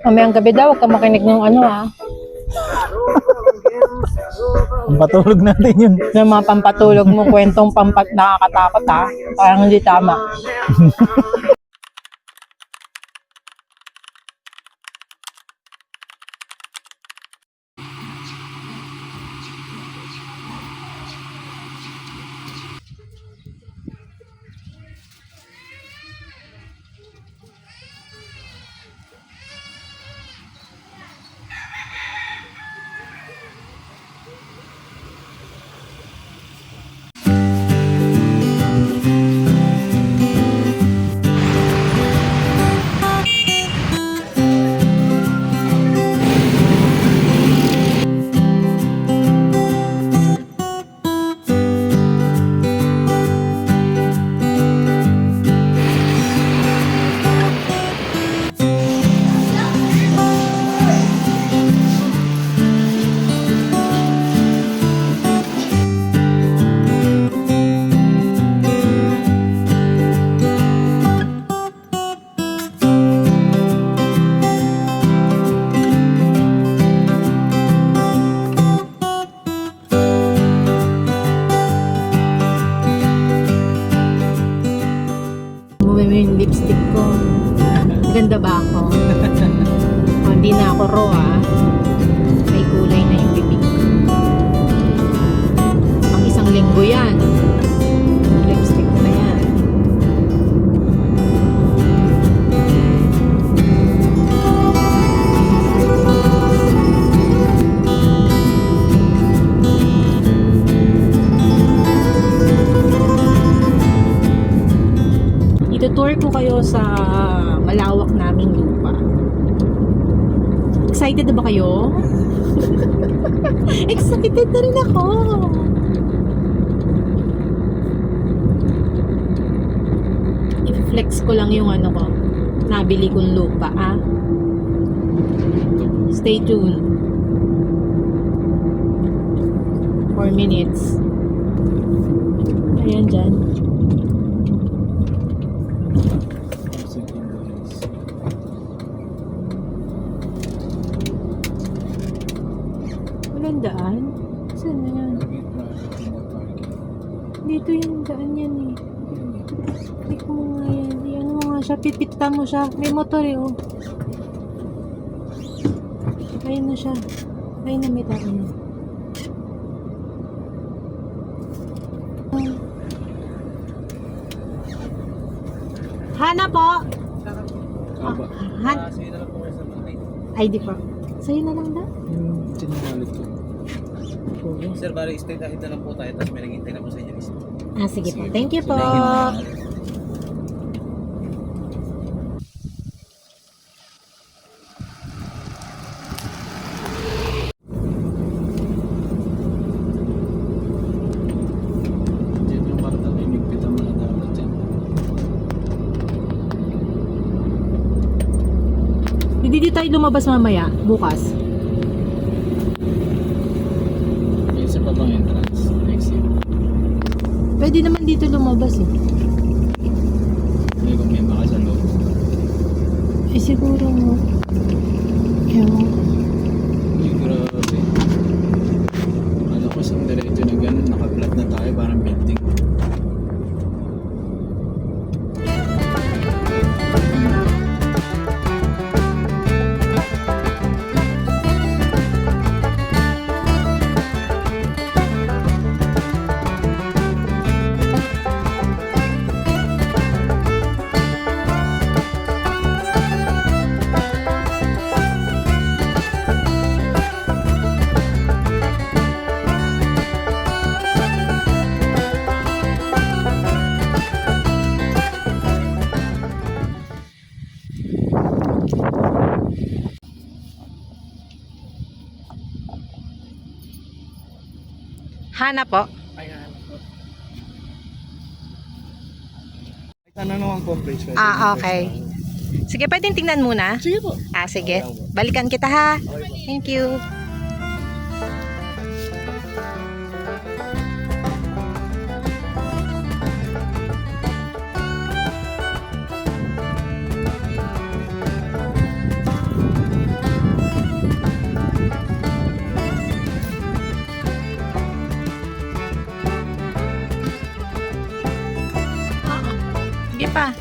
Mamayang gabi daw, huwag ka makinig ng ano ha. Patulog natin yun. Yung mga pampatulog mo, kwentong nakakatakot ha. Parang hindi tama. Umuwi mo yung lipstick ko. Ganda ba ako? Oh, hindi na ako raw ah. May kulay na yung bibig ko. Pang isang linggo yan. Lipstick ko na yan. Itutour ko kayo sa malawak naming lupa. Excited na ba kayo? Excited na rin ako. I-flex ko lang yung ano ko. Nabili kong lupa, ah. Stay tuned. 4 minutes. Ayan dyan. Walang daan? Saan na yan? Dito yung daan yan eh. Click mo nga yan. Iyan mo nga siya. Pipita mo siya. May motor eh oh. Ayun na siya. Ayun na may daan na. Hana po! Ay di po. Sa'yo na lang da? Sinumalit ko. Sir, bali straight ahead na lang po tayo, tapos may naghintay na po sa inyo list. Ah, sige po. Thank you po. Diyan yung martal, imigpit ang mga dapat dyan. Hindi dito tayo lumabas mamaya, bukas. May isa pa bang entrance? Next year. Pwede naman dito lumabas eh. Hindi kung may baka sa loob. Eh siguro mo. Ewan ko. Uy, grabe. Ano ko sa diretso na gano'n, naka-flat na tayo, parang building. Hana po. Ano naman po ang page? Ah, okay. Sige, pwedeng tingnan muna. Sige po. Ah, sige. Balikan kita ha. Thank you. Sige pa.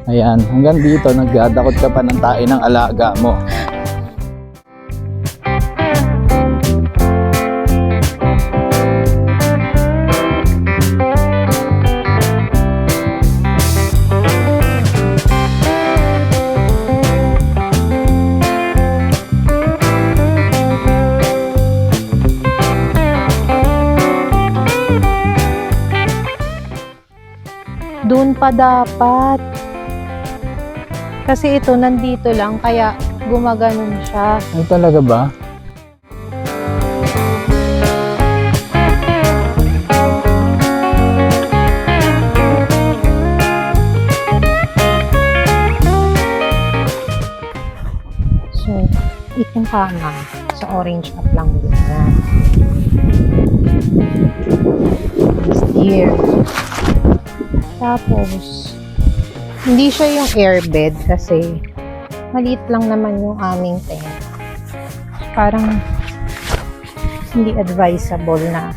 Ayan, hanggang dito nagdadakot ka pa ng tae ng alaga mo. Doon pa dapat. Kasi ito nandito lang kaya gumaganon siya. Ay talaga ba? So, itong kama sa orange up lang din na. Steer. Tapos, hindi siya yung airbed kasi maliit lang naman yung aming tent. Parang hindi advisable na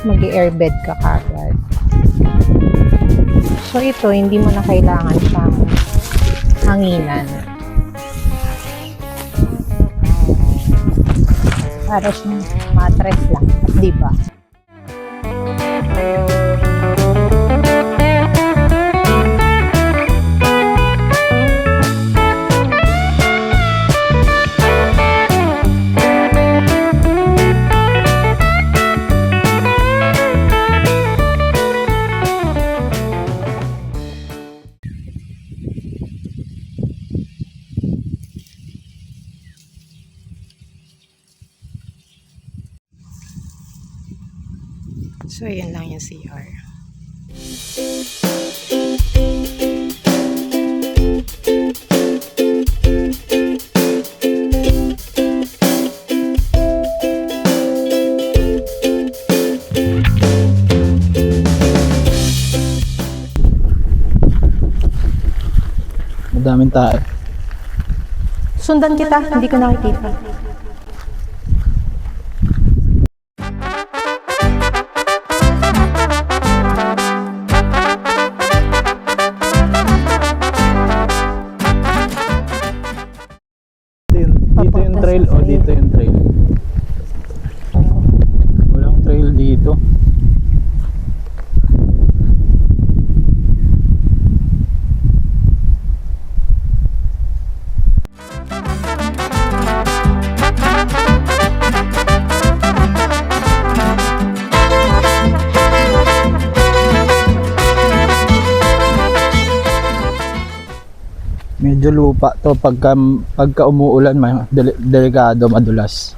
mag-airbed ka kagad. So ito, hindi mo na kailangan siyang hanginan. Para siyang mattress lang, di ba? So, yan lang yung CR. Madaming tae. Sundan kita, hindi ko nakikita. Dito yung trail o dito yung trail? Walang trail dito. Medyo lupa to pagka umuulan, delikado, madulas.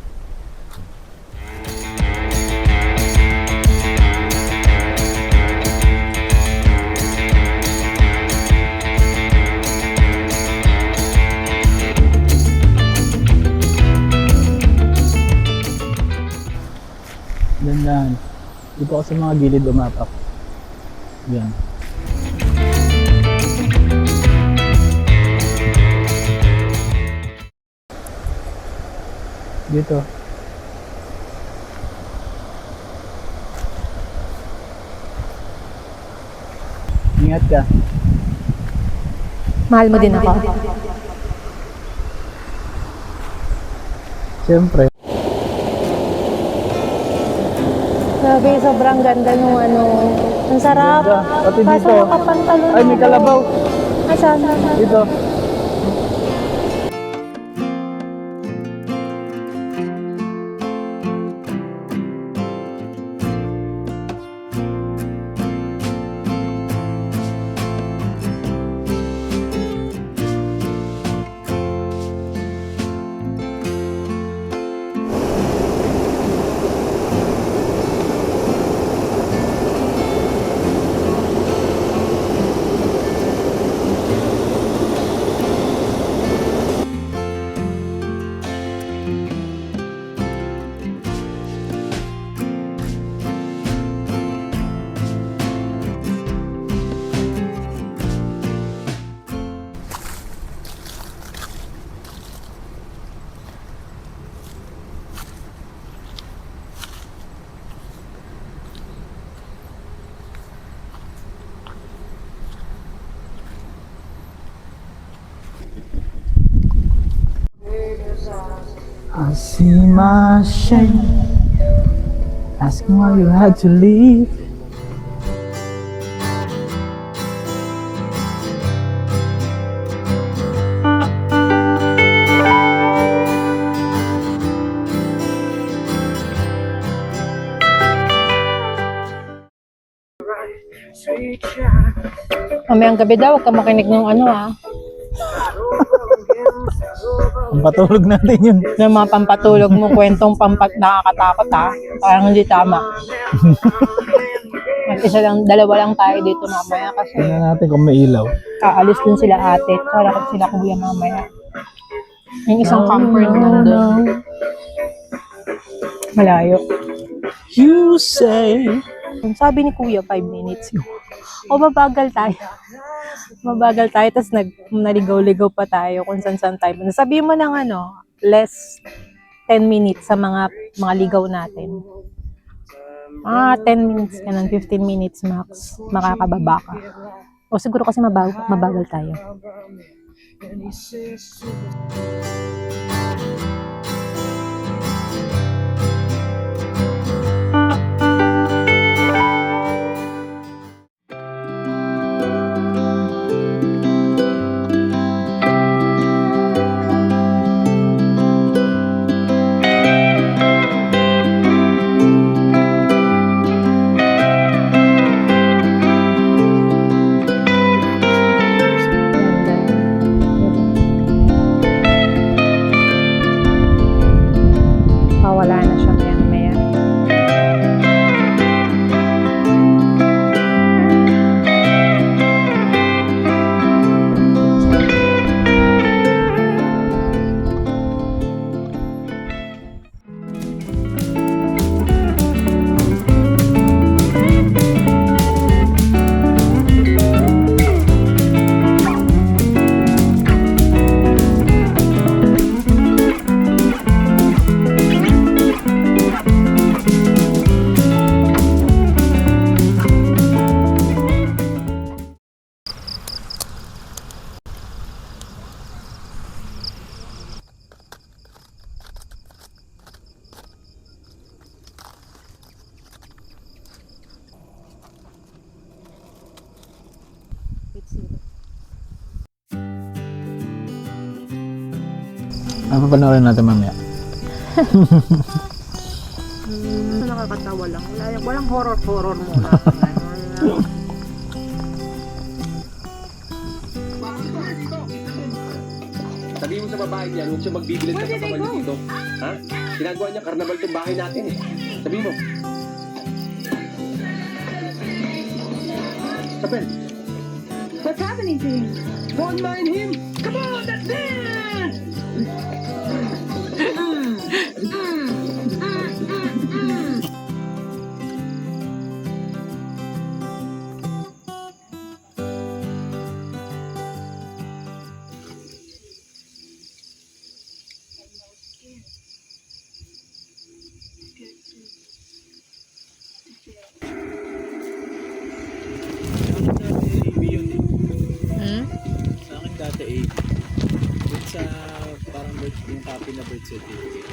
Yan. Dito ako sa mga gilid umapak. Yan. Dito. Ingat ka. Mahal mo din ako. Siyempre. Grabe, sobrang ganda nung ano. Ang sarap. Ganda. Pati Kaso dito. nakapantalon Ay, may ako. kalabaw. Asan? Dito. I see my shame, asking why you had to leave. Mamayang gabi daw, huwag ka makinig ng ano Ang patulog natin yun. ng mga pampatulog mo, kwentong nakakatakot parang hindi tama. Isa lang, dalawa lang tayo dito mamaya kasi Tingnan natin kung may ilaw. aalis din sila ate, tsaka sila kuya mamaya. Yung isang camper nandun. Malayo. You say. Sabi ni kuya, 5 minutes. O mabagal tayo. Mabagal tayo, tapos naligaw-ligaw pa tayo kung saan tayo. Sabi mo ng less 10 minutes sa mga ligaw natin. 10 minutes ka ng 15 minutes max, makakababa ka. O siguro kasi mabagal tayo. Wala na siya maya. Ano pa panoorin natin mamaya? Nakakatawa lang. Walang horror muna. Sabihin mo sa babae niya, huwag siya magbibilad sa kapal niya dito. Ha? Ginagawa niya, karnabal itong bahay natin eh. Sabihin mo. Kapel. What's happening to him? Don't mind him. Come on, that's it! Sa akin dati AB. Dun sa parang yung copy na birth certificate.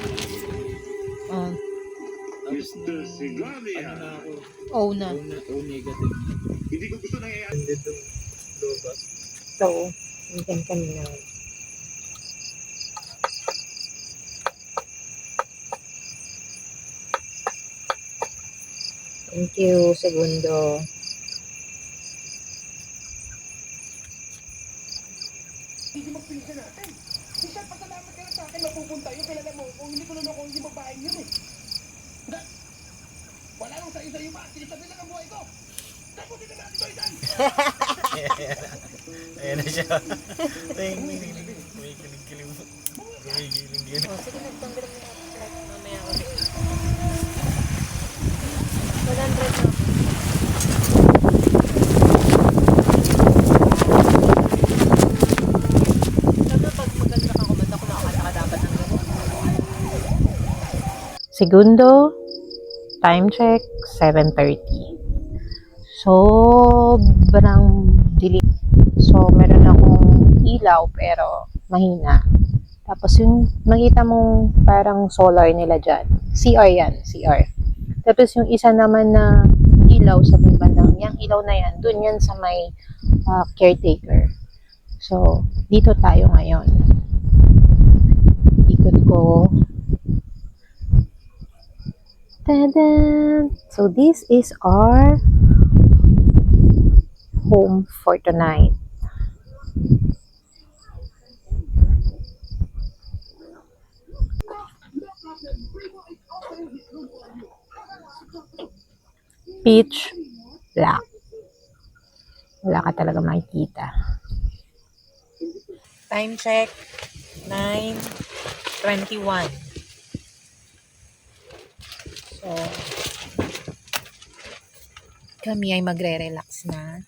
Tapos na ako. Oh na. O negative. Hindi ko gusto nang i-add dito. Loba. So, hintan kanina. Thank you, segundo. Hindi magpilisan natin. Minsan, pasalamat ka na sa akin, mapupunta yung kilala mo. Kung hindi ko luloko, hindi babae yun eh. Wala nang sa'yo ba? Sinisabi lang ang buhay ko. Tapusin na natin ko isan! Ayan na siya. Kumikilig-kilig mo. Kumikilig-kilig. Sige, nagtanggal mo na. Mamaya ulit. 100 na. Segundo, time check, 7:30. Sobrang dilim. So, meron akong ilaw pero mahina. Tapos yung makita mong parang solar nila dyan. CR yan, CR. Tapos yung isa naman na ilaw sa may bandang, yung ilaw na yan, dun yan sa may caretaker. So, dito tayo ngayon. Ikot ko. Tada! So, this is our home for tonight. Pitch black. Wala ka talaga makikita. Time check, 9:21. So, kami ay magre-relax na.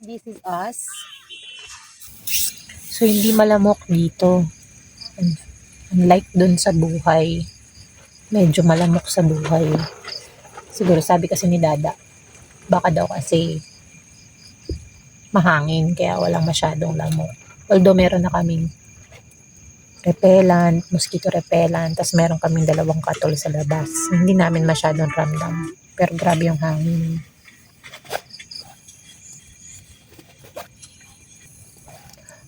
This is us. So, hindi malamok dito. Unlike dun sa buhay. Medyo malamok sa buhay. Siguro sabi kasi ni Dada, baka daw kasi mahangin kaya walang masyadong lamok. Although meron na kaming repellent, mosquito repellent, tas meron kaming 2 katol sa labas. Hindi namin masyadong ramdam. Pero grabe yung hangin.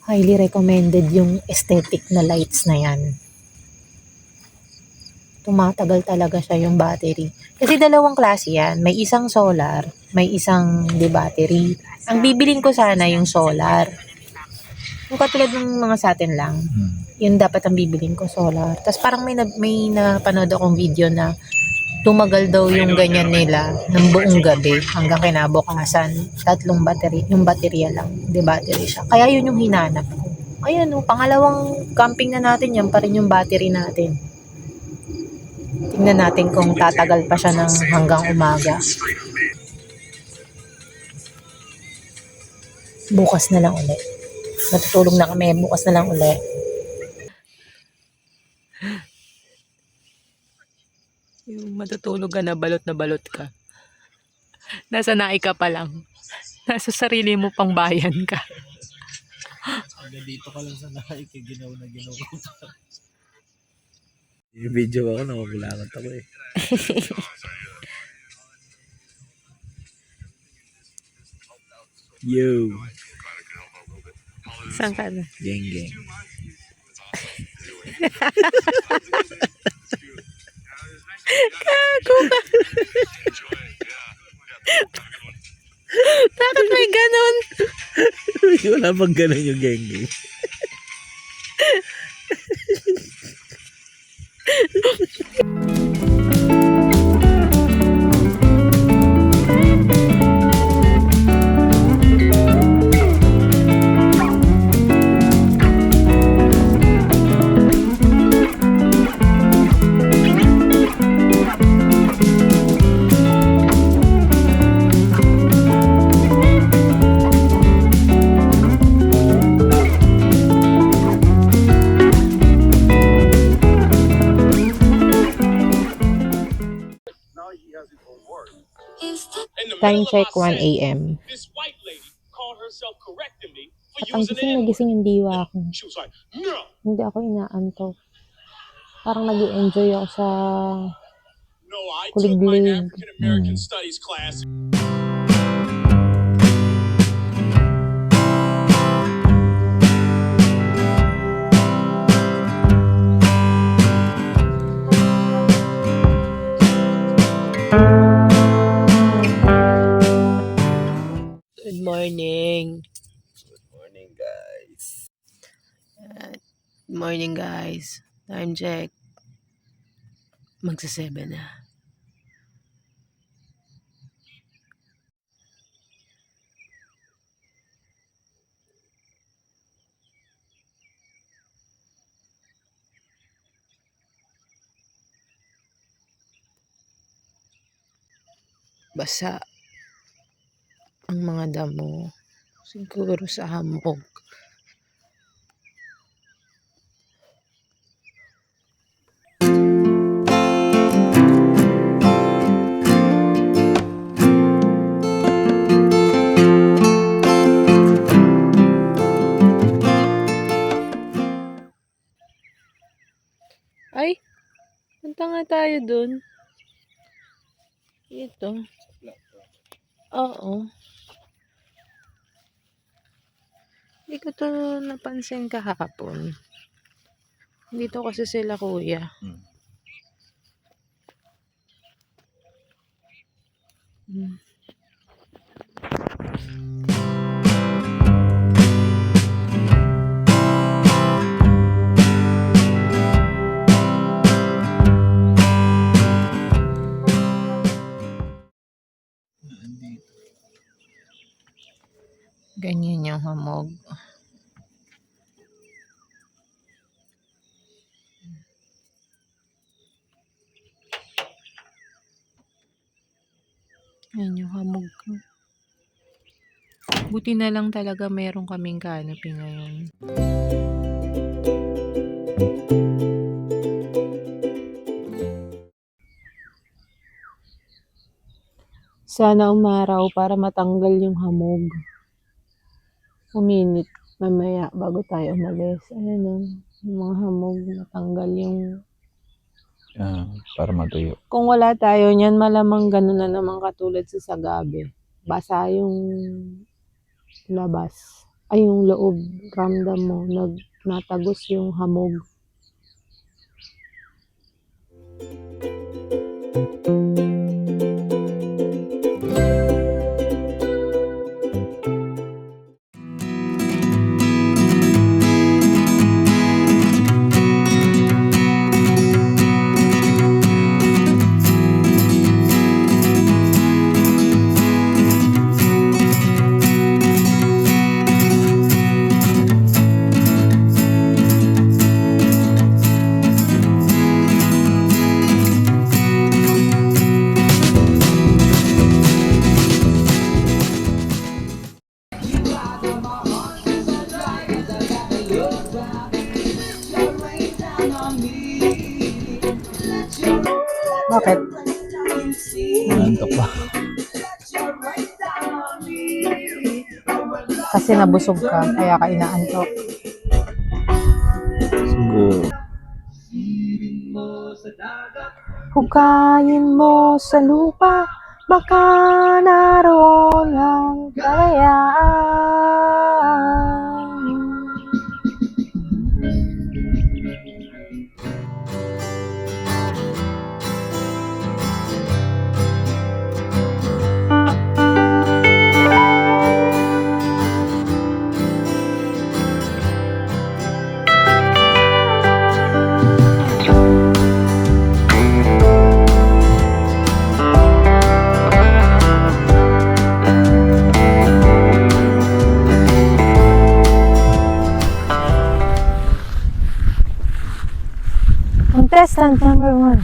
Highly recommended yung aesthetic na lights na yan. Tumatagal talaga siya yung battery. Kasi 2 klase yan. May isang solar, may isang di battery. Ang bibilin ko sana yung solar. Yung katulad ng mga sa atin lang. Yun dapat ang bibilin ko, solar. Tapos parang may napanood akong video na tumagal daw yung ganyan nila ng buong gabi hanggang kinabukasan. 3 battery. Yung baterya lang. Di battery siya. Kaya yun yung hinanap ko. Ayan o, pangalawang camping na natin, yan pa rin yung battery natin. Tingnan natin kung tatagal pa siya ng hanggang umaga. Bukas na lang ulit. Matutulog na kami, bukas na lang ulit. Yung matutulog ka na balot ka. Nasa naika pa lang. Nasa sarili mo pang bayan ka. Hanggang dito ka lang sa nahay, kaya ginaw na ginaw ko. Yung video ako, nakakulangan ako eh. Yo! Saan ka na? Geng geng. Gago ka. Bakit may ganon? Wala pang ganun yung geng geng. Time check 1 a.m. At ang gising yung diwa ko. Hindi ako inaantok. Parang nag-i-enjoy ako sa kuliglig. Good morning. Good morning, guys. Good morning, guys. Time check. Magsa-7 na. Basa ang mga damo. Siguro sa hamog. Punta nga tayo dun. Ito. Oo. Hindi ko to napansin kahapon. Dito kasi sila kuya. Hmm. Ganyan yung hamog. Yan yung hamog ko. Buti na lang talaga meron kaming canopy ngayon. Sana umaraw para matanggal yung hamog. Uminit mamaya bago tayo umalis. Ayan o, yung mga hamog matanggal yung... Para matuyo. Kung wala tayo niyan, malamang ganun na naman katulad sa Sagabi. Basa yung labas. Ay, yung loob. Ramdam mo, natagos yung hamog. Bakit? Nantok pa. Kasi nabusog ka, kaya ka inaantok. Siguro. Hukayin mo sa lupa, baka naroon ang kalayaan. Contestant number 1.